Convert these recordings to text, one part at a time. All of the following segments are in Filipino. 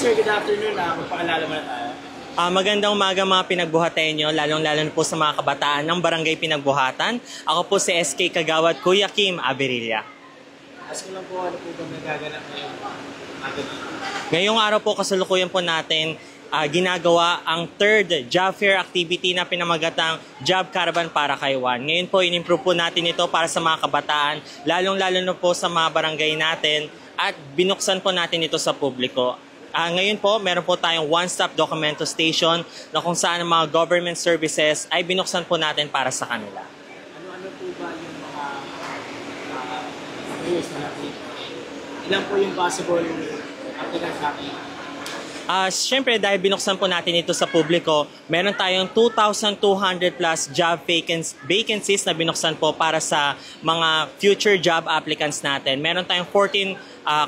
sir, good afternoon. Magpakilala muna tayo. Magandang umaga mga pinagbuhatenyo, lalong-lalo na po sa mga kabataan ng Barangay Pinagbuhatan. Ako po si SK Kagawad Kuya Kim Aberilla. Ask ko lang po, ano po ba nagaganap ngayon? Ngayong araw po kasalukuyan po natin ginagawa ang third job fair activity na pinamagatang Job Caravan para Kaiwan. Ngayon po, in-improve po natin ito para sa mga kabataan, lalong-lalo na po sa mga barangay natin at binuksan po natin ito sa publiko. Ngayon po, meron po tayong one-stop documento station na kung saan ang mga government services ay binuksan po natin para sa kanila. Ano-ano po ba yung mga areas na natin? Ilan po yung possible applicants natin? Siyempre, dahil binuksan po natin ito sa publiko, meron tayong 2,200 plus job vacancies na binuksan po para sa mga future job applicants natin. Meron tayong 14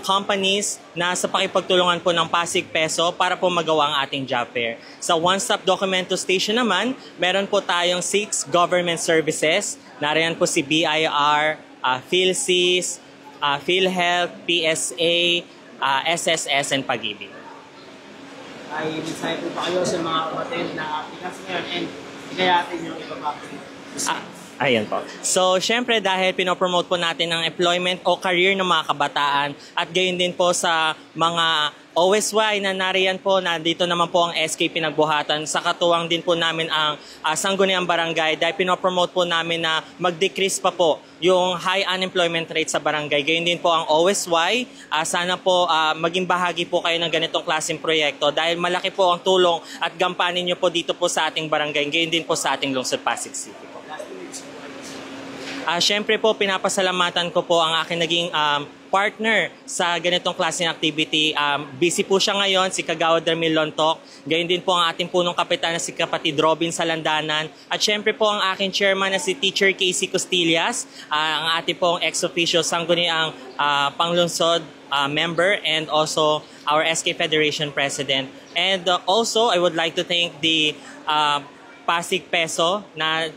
companies na sa pakipagtulungan po ng Pasig Peso para po magawa ang ating job fair. Sa one-stop documento station naman, meron po tayong 6 government services. Nariyan po si BIR, PhilSys, PhilHealth, PSA, SSS, and Pag-ibig. Ay mensahe po pa kayo sa mga umattend na applicants ngayon and hikayatin yung iba pa. Ayan po. So, syempre dahil pinopromote po natin ang employment o career ng mga kabataan at gayon din po sa mga OSY na nariyan po, nandito naman po ang SK Pinagbuhatan. Sa katuwang din po namin ang Sangguniang Barangay dahil pinopromote po namin na mag-decrease pa po yung high unemployment rate sa barangay. Gayon din po ang OSY. Sana po maging bahagi po kayo ng ganitong klaseng proyekto dahil malaki po ang tulong at gampanin nyo po dito po sa ating barangay. Gayon din po sa ating lungsod Pasig City po. Siyempre po, pinapasalamatan ko po ang aking naging partner sa ganitong klaseng activity. Busy po siya ngayon, si Kagawad Ramil Lontok. Gayon din po ang ating punong kapitan na si Kapatid Robin Salandanan. At siyempre po ang aking chairman na si Teacher Casey Costillas, ang ating pong ex-officio Sangguniang Panglungsod member and also our SK Federation President. And also, I would like to thank the Pasig Peso na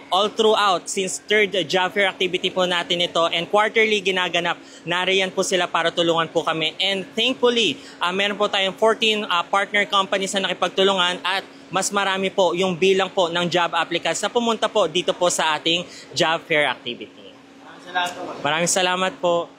all throughout, since third job fair activity po natin ito and quarterly ginaganap, nariyan po sila para tulungan po kami. And thankfully, meron po tayong 14 partner companies na nakipagtulungan at mas marami po yung bilang po ng job applicants na pumunta po dito po sa ating job fair activity. Maraming salamat po. Maraming salamat po.